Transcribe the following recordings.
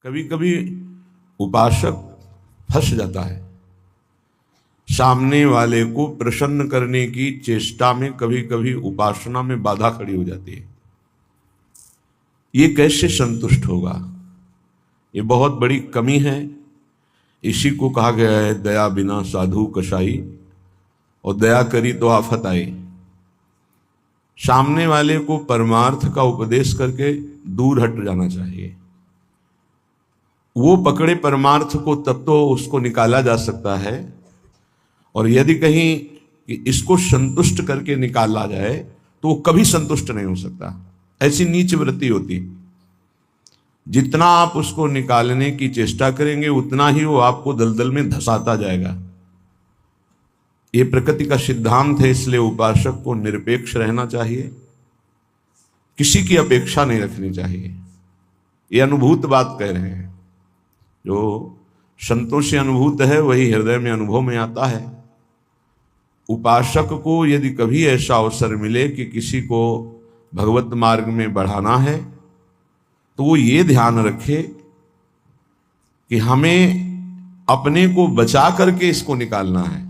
कभी कभी उपासक फंस जाता है। सामने वाले को प्रसन्न करने की चेष्टा में कभी कभी उपासना में बाधा खड़ी हो जाती है। ये कैसे संतुष्ट होगा? ये बहुत बड़ी कमी है। इसी को कहा गया है दया बिना साधु कसाई, और दया करी तो आफत आई। सामने वाले को परमार्थ का उपदेश करके दूर हट जाना चाहिए। वो पकड़े परमार्थ को तब तो उसको निकाला जा सकता है, और यदि कहीं कि इसको संतुष्ट करके निकाला जाए तो वो कभी संतुष्ट नहीं हो सकता। ऐसी नीच वृत्ति होती। जितना आप उसको निकालने की चेष्टा करेंगे उतना ही वो आपको दलदल में धंसाता जाएगा। ये प्रकृति का सिद्धांत है। इसलिए उपासक को निरपेक्ष रहना चाहिए, किसी की अपेक्षा नहीं रखनी चाहिए। ये अनुभूत बात कह रहे हैं। जो संतों से अनुभूत है वही हृदय में अनुभव में आता है। उपासक को यदि कभी ऐसा अवसर मिले कि किसी को भगवत मार्ग में बढ़ाना है तो वो ये ध्यान रखे कि हमें अपने को बचा करके इसको निकालना है।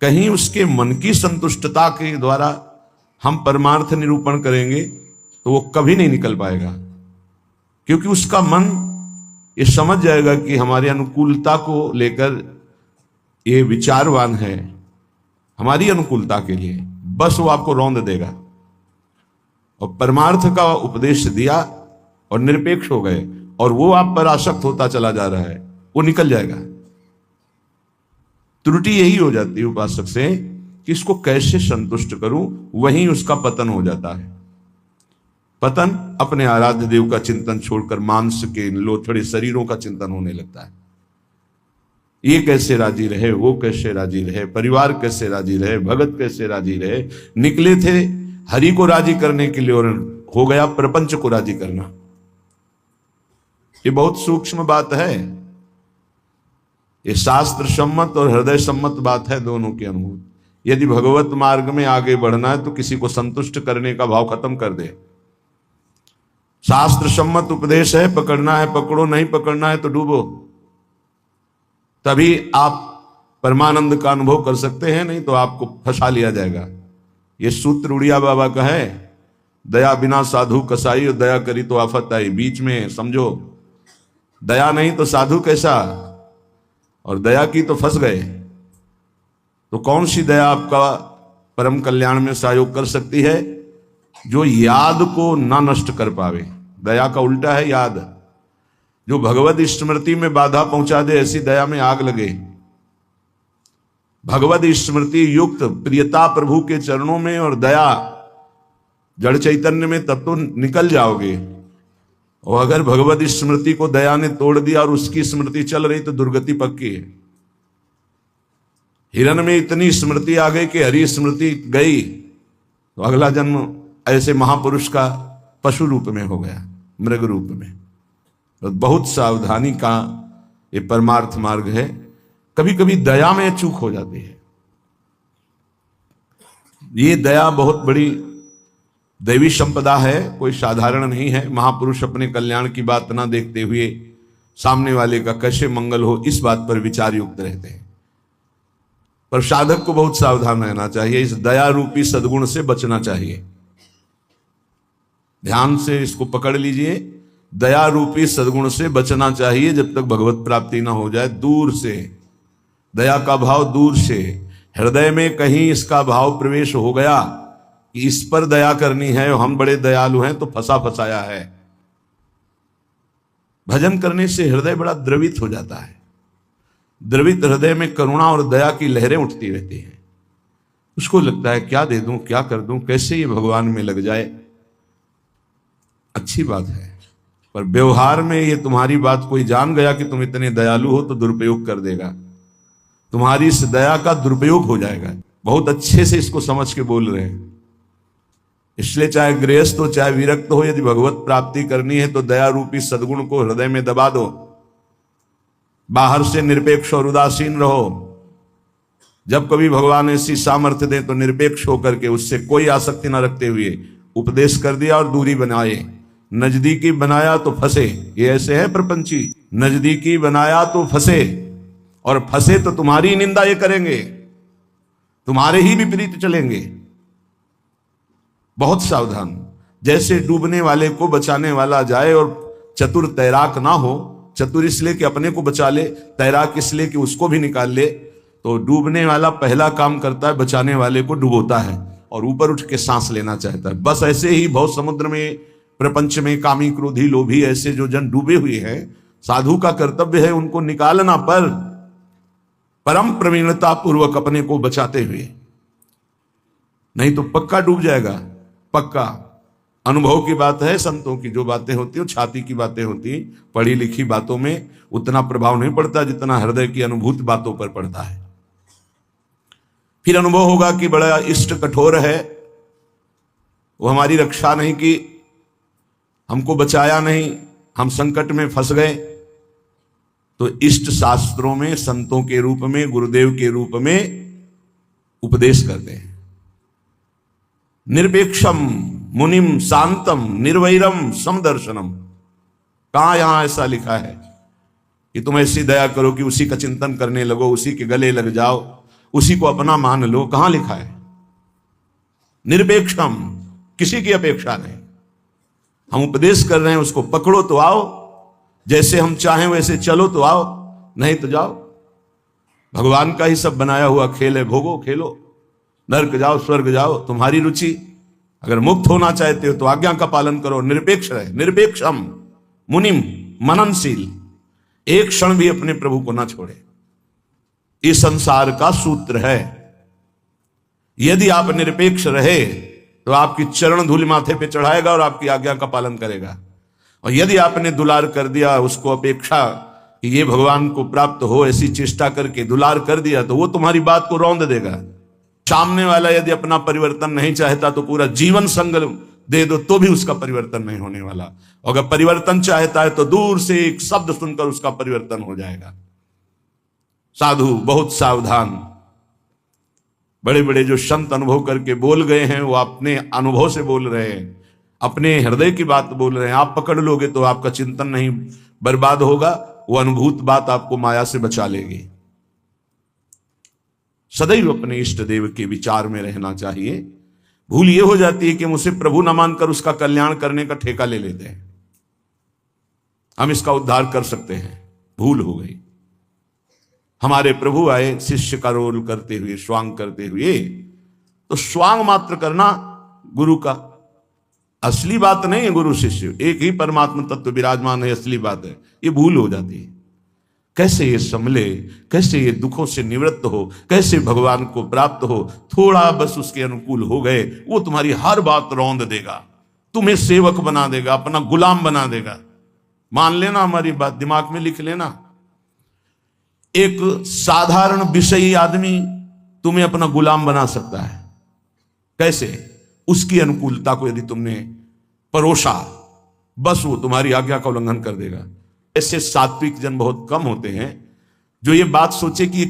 कहीं उसके मन की संतुष्टता के द्वारा हम परमार्थ निरूपण करेंगे तो वो कभी नहीं निकल पाएगा, क्योंकि उसका मन ये समझ जाएगा कि हमारी अनुकूलता को लेकर ये विचारवान है, हमारी अनुकूलता के लिए, बस वो आपको रौंद देगा। और परमार्थ का उपदेश दिया और निरपेक्ष हो गए और वो आप पर आसक्त होता चला जा रहा है, वो निकल जाएगा। त्रुटि यही हो जाती है उपासक से कि इसको कैसे संतुष्ट करूं, वहीं उसका पतन हो जाता है। पतन अपने आराध्य देव का चिंतन छोड़कर मांस के लोथड़े शरीरों का चिंतन होने लगता है। ये कैसे राजी रहे, वो कैसे राजी रहे, परिवार कैसे राजी रहे, भगत कैसे राजी रहे। निकले थे हरि को राजी करने के लिए और हो गया प्रपंच को राजी करना। ये बहुत सूक्ष्म बात है। ये शास्त्र सम्मत और हृदय सम्मत बात है, दोनों की अनुभूति। यदि भगवत मार्ग में आगे बढ़ना है तो किसी को संतुष्ट करने का भाव खत्म कर दे। शास्त्र सम्मत उपदेश है, पकड़ना है पकड़ो, नहीं पकड़ना है तो डूबो। तभी आप परमानंद का अनुभव कर सकते हैं, नहीं तो आपको फंसा लिया जाएगा। ये सूत्र उड़िया बाबा का है, दया बिना साधु कसाई और दया करी तो आफत आई। बीच में समझो, दया नहीं तो साधु कैसा, और दया की तो फंस गए। तो कौन सी दया आपका परम कल्याण में सहयोग कर सकती है? जो याद को ना नष्ट कर पावे। दया का उल्टा है याद। जो भगवत स्मृति में बाधा पहुंचा दे, ऐसी दया में आग लगे। भगवत स्मृति युक्त प्रियता प्रभु के चरणों में और दया जड़ चैतन्य में, तब तो निकल जाओगे। और अगर भगवत स्मृति को दया ने तोड़ दिया और उसकी स्मृति चल रही तो दुर्गति पक्की है। हिरण में इतनी स्मृति आ गई कि हरि स्मृति गई तो अगला जन्म ऐसे महापुरुष का पशु रूप में हो गया, मृग रूप में। तो बहुत सावधानी का ये परमार्थ मार्ग है। कभी कभी दया में चूक हो जाती है। ये दया बहुत बड़ी दैवी संपदा है, कोई साधारण नहीं है। महापुरुष अपने कल्याण की बात ना देखते हुए सामने वाले का कैसे मंगल हो, इस बात पर विचार युक्त रहते हैं। पर साधक को बहुत सावधान रहना चाहिए। इस दया रूपी सद्गुण से बचना चाहिए। ध्यान से इसको पकड़ लीजिए। दया रूपी सद्गुण से बचना चाहिए जब तक भगवत प्राप्ति ना हो जाए। दूर से दया का भाव, दूर से हृदय में कहीं इसका भाव प्रवेश हो गया कि इस पर दया करनी है, हम बड़े दयालु हैं, तो फंसा फंसाया है। भजन करने से हृदय बड़ा द्रवित हो जाता है। द्रवित हृदय में करुणा और दया की लहरें उठती रहती हैं। उसको लगता है क्या दे दूं, क्या कर दूं, कैसे ये भगवान में लग जाए। अच्छी बात है, पर व्यवहार में ये तुम्हारी बात कोई जान गया कि तुम इतने दयालु हो तो दुरुपयोग कर देगा। तुम्हारी इस दया का दुरुपयोग हो जाएगा। बहुत अच्छे से इसको समझ के बोल रहे हैं। इसलिए चाहे गृहस्थ हो चाहे विरक्त हो, यदि भगवत प्राप्ति करनी है तो दया रूपी सद्गुण को हृदय में दबा दो। बाहर से निरपेक्ष और उदासीन रहो। जब कभी भगवान ऐसी सामर्थ्य दे तो निरपेक्ष होकर के उससे कोई आसक्ति न रखते हुए उपदेश कर दिया और दूरी बनाए। नजदीकी बनाया तो फंसे, ये ऐसे है प्रपंची, नजदीकी बनाया तो फंसे, और फंसे तो तुम्हारी निंदा ये करेंगे, तुम्हारे ही विपरीत चलेंगे। बहुत सावधान। जैसे डूबने वाले को बचाने वाला जाए और चतुर तैराक ना हो, चतुर इसलिए कि अपने को बचा ले, तैराक इसलिए कि उसको भी निकाल ले, तो डूबने वाला पहला काम करता है बचाने वाले को डुबोता है और ऊपर उठ के सांस लेना चाहता है। बस ऐसे ही बहुत समुद्र में, प्रपंच में कामी क्रोधी लोभी ऐसे जो जन डूबे हुए हैं, साधु का कर्तव्य है उनको निकालना, पर परम प्रवीणता पूर्वक अपने को बचाते हुए, नहीं तो पक्का डूब जाएगा, पक्का। अनुभव की बात है, संतों की जो बातें होती है छाती की बातें होती, पढ़ी लिखी बातों में उतना प्रभाव नहीं पड़ता जितना हृदय की अनुभूत बातों पर पड़ता है। फिर अनुभव होगा कि बड़ा इष्ट कठोर है, वो हमारी रक्षा नहीं की, हमको बचाया नहीं, हम संकट में फंस गए। तो इष्ट शास्त्रों में संतों के रूप में, गुरुदेव के रूप में उपदेश करते हैं। निरपेक्षम मुनिम शांतम निर्वैरम समदर्शनम। कहां यहां ऐसा लिखा है कि तुम ऐसी दया करो कि उसी का चिंतन करने लगो, उसी के गले लग जाओ, उसी को अपना मान लो? कहां लिखा है? निरपेक्षम, किसी की अपेक्षा नहीं। हम उपदेश कर रहे हैं, उसको पकड़ो तो आओ, जैसे हम चाहें वैसे चलो तो आओ, नहीं तो जाओ। भगवान का ही सब बनाया हुआ खेल है, भोगो खेलो, नर्क जाओ स्वर्ग जाओ, तुम्हारी रुचि। अगर मुक्त होना चाहते हो तो आज्ञा का पालन करो, निरपेक्ष रहे। निरपेक्षम मुनिम, मननशील, एक क्षण भी अपने प्रभु को ना छोड़े। इस संसार का सूत्र है। यदि आप निरपेक्ष रहे तो आपकी चरण धूलि माथे पे चढ़ाएगा और आपकी आज्ञा का पालन करेगा। और यदि आपने दुलार कर दिया, उसको अपेक्षा कि ये भगवान को प्राप्त हो, ऐसी चेष्टा करके दुलार कर दिया, तो वो तुम्हारी बात को रौंद देगा। सामने वाला यदि अपना परिवर्तन नहीं चाहता तो पूरा जीवन संग दे दो तो भी उसका परिवर्तन नहीं होने वाला। अगर परिवर्तन चाहता है तो दूर से एक शब्द सुनकर उसका परिवर्तन हो जाएगा। साधु बहुत सावधान। बड़े बड़े जो संत अनुभव करके बोल गए हैं वो अपने अनुभव से बोल रहे हैं, अपने हृदय की बात बोल रहे हैं। आप पकड़ लोगे तो आपका चिंतन नहीं बर्बाद होगा, वो अनुभूत बात आपको माया से बचा लेगी। सदैव अपने इष्ट देव के विचार में रहना चाहिए। भूल ये हो जाती है कि मुझसे प्रभु न मानकर उसका कल्याण करने का ठेका ले लेते हैं, हम इसका उद्धार कर सकते हैं। भूल हो गई। हमारे प्रभु आए शिष्य का रोल करते हुए, स्वांग करते हुए, तो स्वांग मात्र करना गुरु का असली बात नहीं है। गुरु शिष्य एक ही परमात्मा तत्व विराजमान है, असली बात है। ये भूल हो जाती है। कैसे ये संभले, कैसे ये दुखों से निवृत्त हो, कैसे भगवान को प्राप्त हो। थोड़ा बस उसके अनुकूल हो गए, वो तुम्हारी हर बात रौंद देगा, तुम्हें सेवक बना देगा, अपना गुलाम बना देगा। मान लेना, हमारी बात दिमाग में लिख लेना। एक साधारण विषयी आदमी तुम्हें अपना गुलाम बना सकता है। कैसे? उसकी अनुकूलता को यदि तुमने परोसा, बस वो तुम्हारी आज्ञा का उल्लंघन कर देगा। ऐसे सात्विक जन बहुत कम होते हैं जो ये बात सोचे कि ये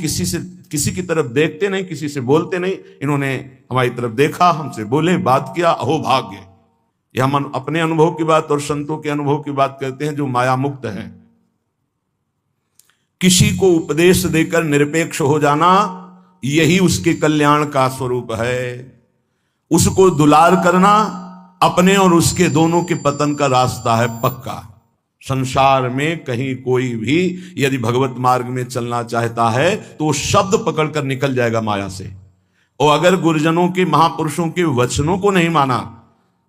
किसी की तरफ देखते नहीं, किसी से बोलते नहीं। इन्होंने हमारी तरफ देखा, हमसे बोले, बात किया, अहो भाग्य। यह हम अपने अनुभव की बात और संतों के अनुभव की बात करते हैं जो माया मुक्त है। किसी को उपदेश देकर निरपेक्ष हो जाना, यही उसके कल्याण का स्वरूप है। उसको दुलार करना अपने और उसके दोनों के पतन का रास्ता है पक्का। संसार में कहीं कोई भी यदि भगवत मार्ग में चलना चाहता है तो वो शब्द पकड़कर निकल जाएगा माया से। और अगर गुरुजनों के, महापुरुषों के वचनों को नहीं माना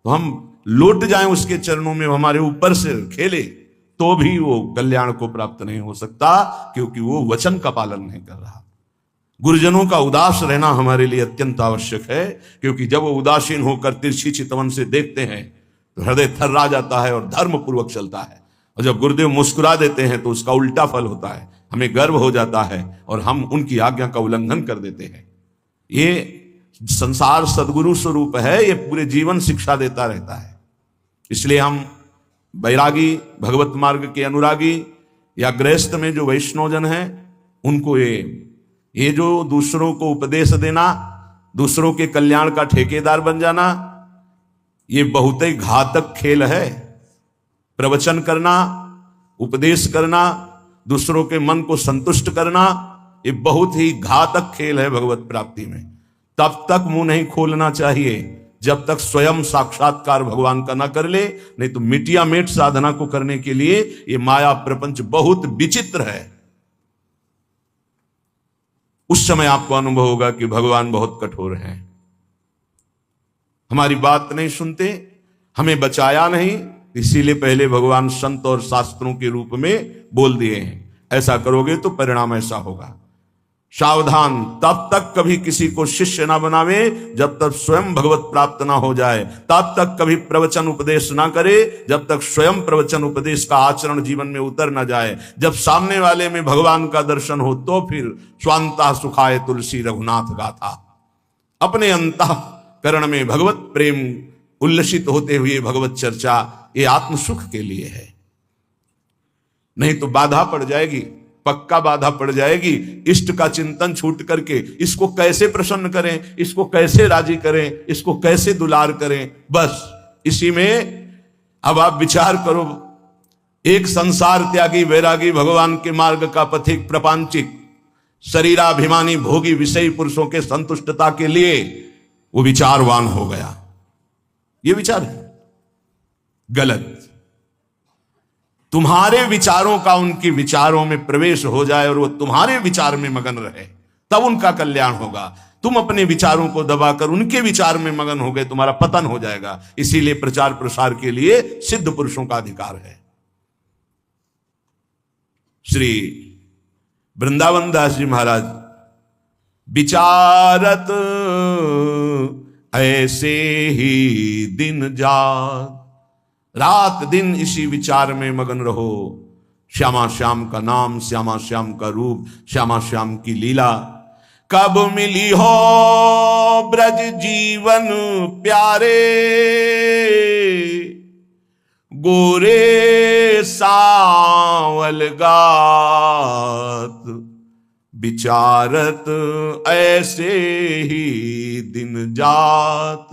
तो हम लौट जाएं उसके चरणों में, हमारे ऊपर से खेले, तो भी वो कल्याण को प्राप्त नहीं हो सकता, क्योंकि वो वचन का पालन नहीं कर रहा। गुरुजनों का उदास रहना हमारे लिए अत्यंत आवश्यक है, क्योंकि जब वो उदासीन होकर तिरछी चितवन से देखते हैं तो हृदय थर्रा जाता है और धर्म पूर्वक चलता है। और जब गुरुदेव मुस्कुरा देते हैं तो उसका उल्टा फल होता है, हमें गर्व हो जाता है और हम उनकी आज्ञा का उल्लंघन कर देते हैं। ये संसार सदगुरु स्वरूप है, ये पूरे जीवन शिक्षा देता रहता है। इसलिए हम बैरागी, भगवत मार्ग के अनुरागी या गृहस्थ में जो वैष्णवजन हैं, उनको ये जो दूसरों को उपदेश देना, दूसरों के कल्याण का ठेकेदार बन जाना, ये बहुत ही घातक खेल है। प्रवचन करना, उपदेश करना, दूसरों के मन को संतुष्ट करना, ये बहुत ही घातक खेल है भगवत प्राप्ति में। तब तक मुंह नहीं खोलना चाहिए जब तक स्वयं साक्षात्कार भगवान का ना कर ले, नहीं तो मिटिया मेट साधना को करने के लिए ये माया प्रपंच बहुत विचित्र है। उस समय आपको अनुभव होगा कि भगवान बहुत कठोर हैं, हमारी बात नहीं सुनते, हमें बचाया नहीं, इसीलिए पहले भगवान संत और शास्त्रों के रूप में बोल दिए हैं, ऐसा करोगे तो परिणाम ऐसा होगा। सावधान, तब तक कभी किसी को शिष्य ना बनावे जब तक स्वयं भगवत प्राप्त ना हो जाए, तब तक कभी प्रवचन उपदेश ना करे जब तक स्वयं प्रवचन उपदेश का आचरण जीवन में उतर ना जाए। जब सामने वाले में भगवान का दर्शन हो तो फिर स्वांता सुखाए तुलसी रघुनाथ गाथा। अपने अंतःकरण में भगवत प्रेम उल्लसित होते हुए भगवत चर्चा, ये आत्म सुख के लिए है, नहीं तो बाधा पड़ जाएगी, पक्का बाधा पड़ जाएगी। इष्ट का चिंतन छूट करके इसको कैसे प्रसन्न करें, इसको कैसे राजी करें, इसको कैसे दुलार करें, बस इसी में अब आप विचार करो। एक संसार त्यागी वैरागी भगवान के मार्ग का पथिक प्रपंचिक शरीराभिमानी भोगी विषयी पुरुषों के संतुष्टता के लिए वो विचारवान हो गया। ये विचार है गलत। तुम्हारे विचारों का उनके विचारों में प्रवेश हो जाए और वो तुम्हारे विचार में मगन रहे, तब उनका कल्याण होगा। तुम अपने विचारों को दबाकर उनके विचार में मगन हो गए, तुम्हारा पतन हो जाएगा। इसीलिए प्रचार प्रसार के लिए सिद्ध पुरुषों का अधिकार है। श्री वृंदावन दास जी महाराज विचारत ऐसे ही दिन जात, रात दिन इसी विचार में मगन रहो। श्यामा श्याम का नाम, श्यामा श्याम का रूप, श्यामा श्याम की लीला। कब मिली हो ब्रज जीवन प्यारे, गोरे सावल गात, विचारत ऐसे ही दिन जात।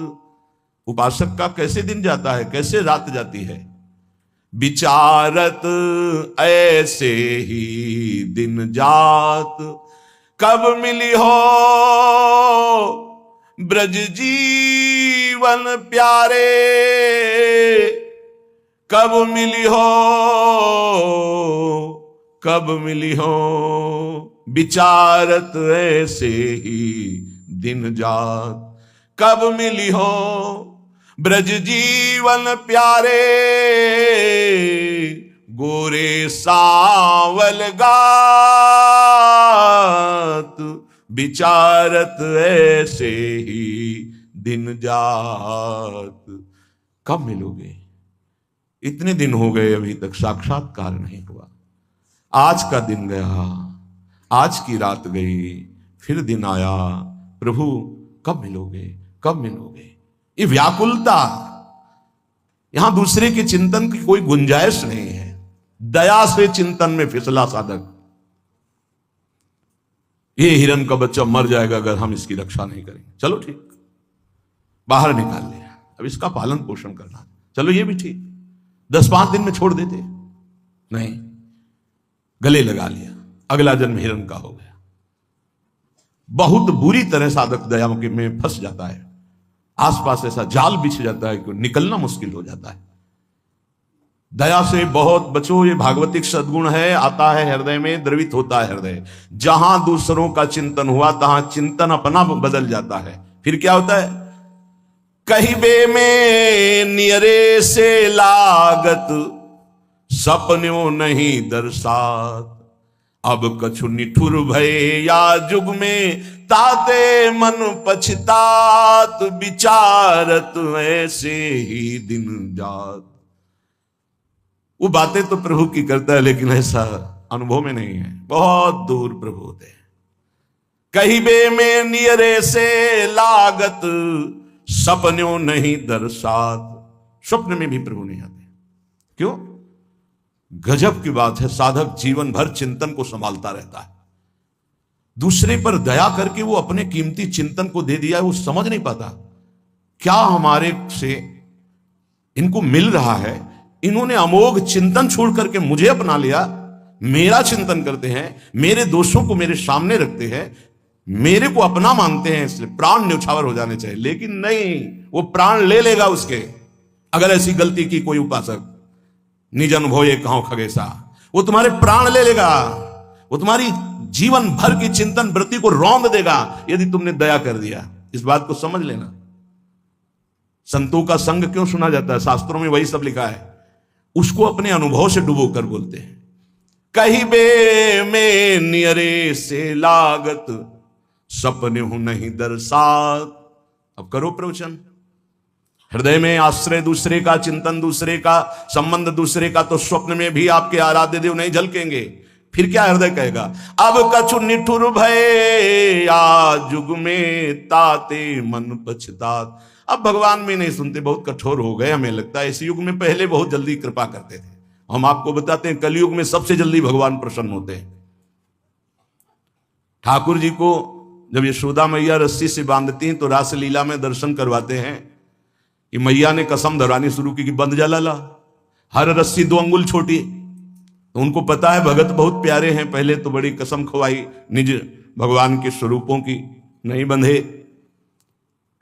उपासक का कैसे दिन जाता है, कैसे रात जाती है? विचारत ऐसे ही दिन जात, कब मिली हो ब्रज जीवन प्यारे, कब मिली हो, कब मिली हो, विचारत ऐसे ही दिन जात, कब मिली हो ब्रज जीवन प्यारे, गोरे सावल गात, विचारत ऐसे ही दिन जात। कब मिलोगे? इतने दिन हो गए अभी तक साक्षात्कार नहीं हुआ। आज का दिन गया, आज की रात गई, फिर दिन आया, प्रभु कब मिलोगे, कब मिलोगे? ये व्याकुलता, यहां दूसरे के चिंतन की कोई गुंजाइश नहीं है। दया से चिंतन में फिसला साधक, ये हिरण का बच्चा मर जाएगा अगर हम इसकी रक्षा नहीं करेंगे, चलो ठीक, बाहर निकाल लिया, अब इसका पालन पोषण करना, चलो ये भी ठीक, 10-5 दिन में छोड़ देते, नहीं, गले लगा लिया, अगला जन्म हिरण का हो गया। बहुत बुरी तरह साधक दया में फंस जाता है, आसपास ऐसा जाल बिछ जाता है कि निकलना मुश्किल हो जाता है। दया से बहुत बचो, ये भागवतिक सद्गुण है, आता है हृदय में, द्रवित होता है हृदय। जहां दूसरों का चिंतन हुआ तहां चिंतन अपना बदल जाता है। फिर क्या होता है? कहिबे में नियरे से लागत, सपन्यों नहीं दर्शात, अब कछु निठुर भय या जुग में, ताते मन पछतात, विचारत ऐसे ही दिन जात। वो बातें तो प्रभु की करता है, लेकिन ऐसा अनुभव में नहीं है, बहुत दूर प्रभु होते हैं। कहिबे में नियरे से लागत, सपन्यों नहीं दर्शात, स्वप्न में भी प्रभु नहीं आते। क्यों? गजब की बात है, साधक जीवन भर चिंतन को संभालता रहता है, दूसरे पर दया करके वो अपने कीमती चिंतन को दे दिया है, वो समझ नहीं पाता क्या हमारे से इनको मिल रहा है, इन्होंने अमोघ चिंतन छोड़ करके मुझे अपना लिया, मेरा चिंतन करते हैं, मेरे दोषों को मेरे सामने रखते हैं, मेरे को अपना मानते हैं, इसलिए प्राण न्यौछावर हो जाने चाहिए। लेकिन नहीं, वो प्राण ले लेगा उसके, अगर ऐसी गलती की कोई उपासक। निज अनुभव ये कहो खगेशा, वो तुम्हारे प्राण ले लेगा, वो तुम्हारी जीवन भर की चिंतन वृत्ति को रौंद देगा यदि तुमने दया कर दिया। इस बात को समझ लेना। संतों का संग क्यों सुना जाता है? शास्त्रों में वही सब लिखा है। उसको अपने अनुभव से डुबो कर बोलते हैं। कही बे में नियरे से लागत, सपने हूं नहीं दरसात। अब करो प्रवचन। हृदय में आश्रय दूसरे का, चिंतन दूसरे का, संबंध दूसरे का, तो स्वप्न में भी आपके आराध्य देव नहीं झलकेंगे। फिर क्या हृदय कहेगा? अब कछु निठुर भय आ जुग में ताते मन पछतात। अब भगवान भी नहीं सुनते, बहुत कठोर हो गए। हमें लगता है इस युग में, पहले बहुत जल्दी कृपा करते थे। हम आपको बताते हैं कलयुग में सबसे जल्दी भगवान प्रसन्न होते हैं। ठाकुर जी को जब यशोदा मैया रस्सी से बांधती हैं तो रासलीला में दर्शन करवाते हैं कि मैया ने कसम धरवानी शुरू की कि बंद जा लाला, हर रस्सी 2 अंगुल छोटी। तो उनको पता है भगत बहुत प्यारे हैं, पहले तो बड़ी कसम खवाई निज भगवान के स्वरूपों की, नहीं बंधे।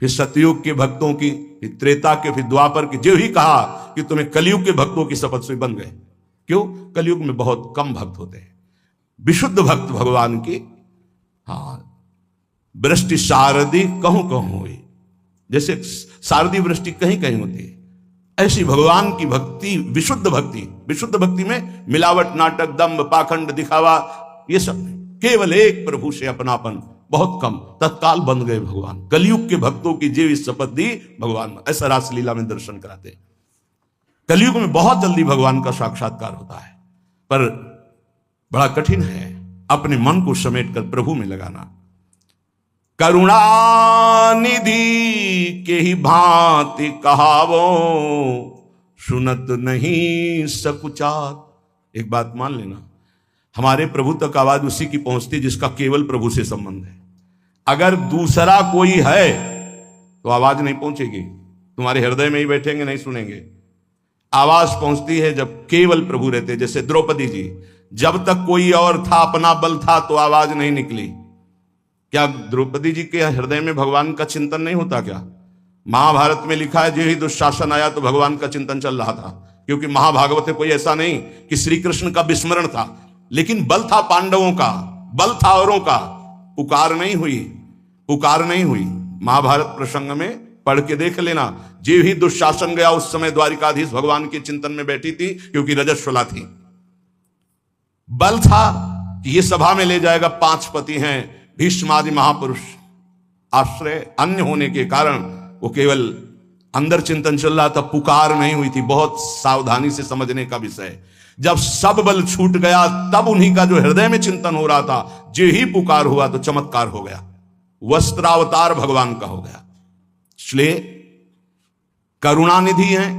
फिर सतयुग के भक्तों की, फिर त्रेता के, फिर द्वापर की, जो ही कहा कि तुम्हें कलयुग के भक्तों की शपथ से बन गए। क्यों? कलयुग में बहुत कम भक्त होते हैं, विशुद्ध भक्त भगवान की। हाँ, वृष्टि शारदी कहूं कहूं हुई, जैसे शारदी वृष्टि कहीं कहीं होती है, ऐसी भगवान की भक्ति, विशुद्ध भक्ति। विशुद्ध भक्ति में मिलावट, नाटक, दम्भ, पाखंड, दिखावा, ये सब नहीं। केवल एक प्रभु से अपनापन, बहुत कम, तत्काल बन गए भगवान। कलयुग के भक्तों की जीव शपथ दी भगवान, ऐसा रासलीला में दर्शन कराते हैं। कलयुग में बहुत जल्दी भगवान का साक्षात्कार होता है, पर बड़ा कठिन है अपने मन को समेट कर प्रभु में लगाना। करुणा निधि के ही भांति कहावो, सुनत नहीं सकुचात। एक बात मान लेना, हमारे प्रभु तक आवाज उसी की पहुंचती जिसका केवल प्रभु से संबंध है। अगर दूसरा कोई है तो आवाज नहीं पहुंचेगी, तुम्हारे हृदय में ही बैठेंगे, नहीं सुनेंगे। आवाज पहुंचती है जब केवल प्रभु रहते। जैसे द्रौपदी जी, जब तक कोई और था, अपना बल था, तो आवाज नहीं निकली। क्या द्रौपदी जी के हृदय में भगवान का चिंतन नहीं होता क्या? महाभारत में लिखा है, जो ही दुशासन आया तो भगवान का चिंतन चल रहा था, क्योंकि महाभागवत में कोई ऐसा नहीं कि श्री कृष्ण का विस्मरण था, लेकिन बल था पांडवों का, बल था औरों का। पुकार नहीं हुई, पुकार नहीं हुई। महाभारत प्रसंग में पढ़ के देख लेना। जो ही दुशासन गया उस समय द्वारिकाधीश भगवान के चिंतन में बैठी थी, क्योंकि रजस्वला थी। बल था कि ये सभा में ले जाएगा। 5 पति हैं, भीष्म आदि महापुरुष, आश्रय अन्य होने के कारण वो केवल अंदर चिंतन चल रहा था, पुकार नहीं हुई थी। बहुत सावधानी से समझने का विषय। जब सब बल छूट गया, तब उन्हीं का जो हृदय में चिंतन हो रहा था, जो ही पुकार हुआ तो चमत्कार हो गया, वस्त्रावतार भगवान का हो गया। इसलिए करुणानिधि हैं,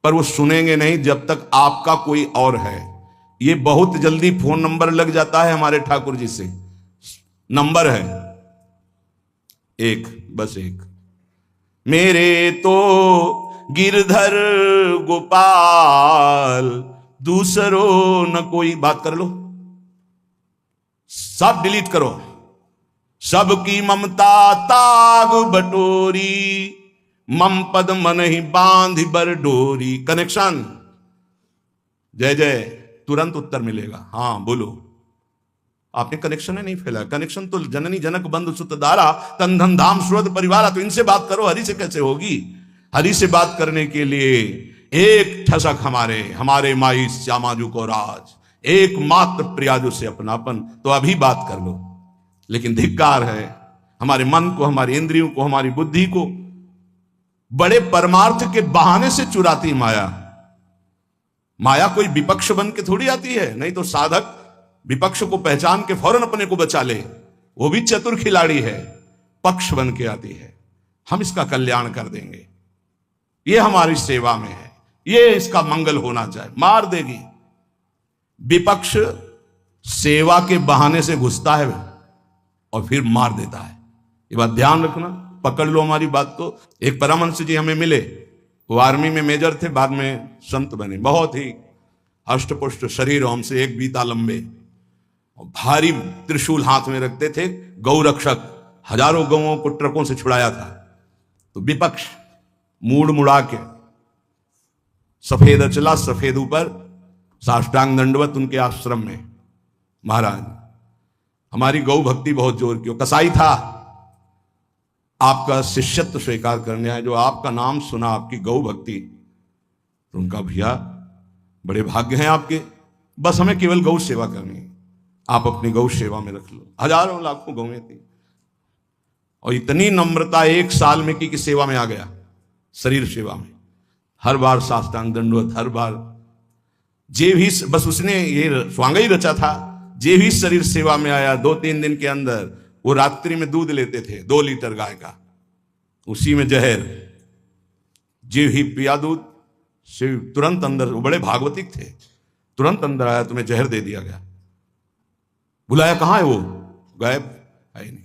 पर वो सुनेंगे नहीं जब तक आपका कोई और है। ये बहुत जल्दी फोन नंबर लग जाता है हमारे ठाकुर जी से। नंबर है एक, बस एक, मेरे तो गिरधर गोपाल, दूसरों न कोई। बात कर लो, सब डिलीट करो। सबकी ममता ताग बटोरी, मम पद मन ही बांध बर डोरी। कनेक्शन, जय जय, तुरंत उत्तर मिलेगा। हाँ बोलो, आपने कनेक्शन है नहीं फैला। कनेक्शन तो जननी जनक बंधु सुत दारा, तन धन धाम सुरत परिवार। तो इनसे बात करो, हरि से कैसे होगी? हरि से बात करने के लिए एक ठसक हमारे माई श्यामाजू को राज, एकमात्र प्रियाजू से अपनापन। तो अभी बात कर लो। लेकिन धिक्कार है हमारे मन को, हमारी इंद्रियों को, हमारी बुद्धि को बड़े परमार्थ के बहाने से चुराती माया। माया कोई विपक्ष बन के थोड़ी आती है, नहीं तो साधक विपक्ष को पहचान के फौरन अपने को बचा ले, वो भी चतुर खिलाड़ी है, पक्ष बन के आती है। हम इसका कल्याण कर देंगे, ये हमारी सेवा में है, ये इसका मंगल होना चाहिए। मार देगी। विपक्ष सेवा के बहाने से घुसता है और फिर मार देता है। ये बात ध्यान रखना, पकड़ लो हमारी बात को। एक परमहंस जी हमें मिले, वो आर्मी में मेजर थे, बाद में संत बने। बहुत ही हष्टपुष्ट शरीर, हमसे एक बीता लंबे, भारी त्रिशूल हाथ में रखते थे। गौ रक्षक, हजारों गौओं को ट्रकों से छुड़ाया था। तो विपक्ष मूड मुड़ा के सफेद अचला सफेद ऊपर, साष्टांग दंडवत उनके आश्रम में। महाराज हमारी गौ भक्ति बहुत जोर की। कसाई था, आपका शिष्यत्व स्वीकार करने आए, जो आपका नाम सुना, आपकी गौ भक्ति, तो उनका भैया बड़े भाग्य हैं आपके, बस हमें केवल गौ सेवा करनी है, आप अपनी गौ सेवा में रख लो। हजारों लाखों गौएं थी, और इतनी नम्रता 1 साल में की कि सेवा में आ गया, शरीर सेवा में। हर बार साष्टांग दंडवत, हर बार जे भी, बस उसने ये स्वांग ही रचा था, जे भी शरीर सेवा में आया 2-3 दिन के अंदर वो रात्रि में दूध लेते थे 2 लीटर गाय का, उसी में जहर, जे ही पिया दूध से तुरंत अंदर, वो बड़े भागवतिक थे, तुरंत अंदर आया, तुम्हें जहर दे दिया गया। बुलाया, कहां है वो? गायब, है ही नहीं।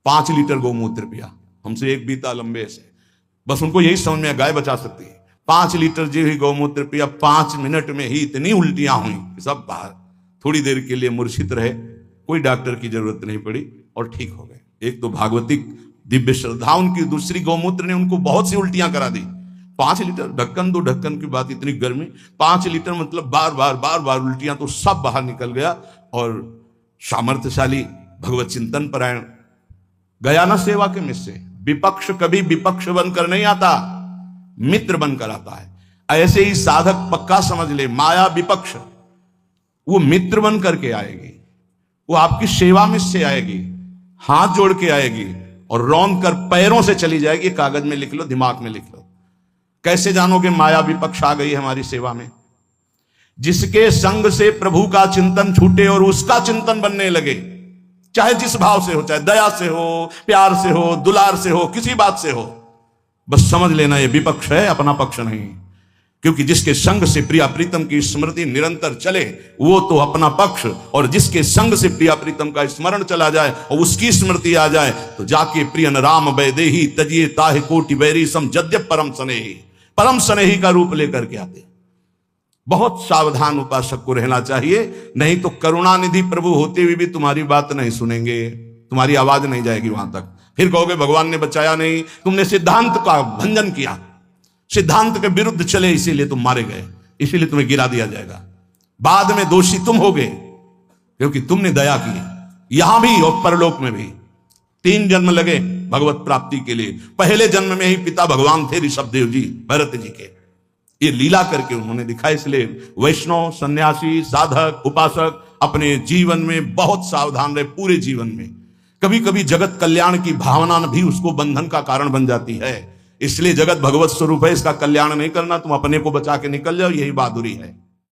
5 लीटर गौमूत्र पिया, हमसे एक बीता लंबे से। बस उनको यही समझ में गाय बचा सकती है। 5 लीटर जो ही गौमूत्र पिया, 5 मिनट में ही इतनी उल्टियां हुई, सब बाहर। थोड़ी देर के लिए मूर्छित रहे, कोई डॉक्टर की जरूरत नहीं पड़ी और ठीक हो गए। एक तो भागवतिक दिव्य श्रद्धा उनकी, दूसरी गौमूत्र ने उनको बहुत सी उल्टियां करा दी। 5 लीटर, ढक्कन 2 ढक्कन की बात, इतनी गर्मी, 5 लीटर मतलब बार बार उल्टियां, तो सब बाहर निकल गया। और सामर्थ्यशाली भगवत चिंतन परायण गया ना सेवा के मिस से। विपक्ष कभी विपक्ष बनकर नहीं आता, मित्र बनकर आता है। ऐसे ही साधक पक्का समझ ले, माया विपक्ष, वो मित्र बन करके आएगी, वो आपकी सेवा में से आएगी, हाथ जोड़ के आएगी और रौंद कर पैरों से चली जाएगी। कागज में लिख लो, दिमाग में लिख लो। कैसे जानोगे माया विपक्ष आ गई हमारी सेवा में? जिसके संग से प्रभु का चिंतन छूटे और उसका चिंतन बनने लगे, चाहे जिस भाव से हो, चाहे दया से हो, प्यार से हो, दुलार से हो, किसी बात से हो, बस समझ लेना ये विपक्ष है, अपना पक्ष नहीं। क्योंकि जिसके संग से प्रिया प्रीतम की स्मृति निरंतर चले वो तो अपना पक्ष, और जिसके संग से प्रिया प्रीतम का स्मरण चला जाए और उसकी स्मृति आ जाए तो जाके प्रियन राम वैदेही तजिए ताहे कोटि बैरी सम जद्य परम स्नेही, परम स्नेही का रूप लेकर के आते। बहुत सावधान उपासक को रहना चाहिए, नहीं तो करुणानिधि प्रभु होते हुए भी तुम्हारी बात नहीं सुनेंगे, तुम्हारी आवाज नहीं जाएगी वहां तक। फिर कहोगे भगवान ने बचाया नहीं, तुमने सिद्धांत का भंजन किया, सिद्धांत के विरुद्ध चले, इसीलिए तुम मारे गए, इसीलिए तुम्हें गिरा दिया जाएगा। बाद में दोषी तुम होगे, क्योंकि तुमने दया की, यहां भी और परलोक में भी। 3 जन्म लगे भगवत प्राप्ति के लिए। पहले जन्म में ही पिता भगवान थे ऋषभदेव जी, भरत जी के। ये लीला करके उन्होंने दिखाया। इसलिए वैष्णव, सन्यासी, साधक, उपासक अपने जीवन में बहुत सावधान रहे। पूरे जीवन में कभी कभी जगत कल्याण की भावना भी उसको बंधन का कारण बन जाती है। इसलिए जगत भगवत स्वरूप है, इसका कल्याण नहीं करना, तुम अपने को बचा के निकल जाओ, यही बहादुरी है।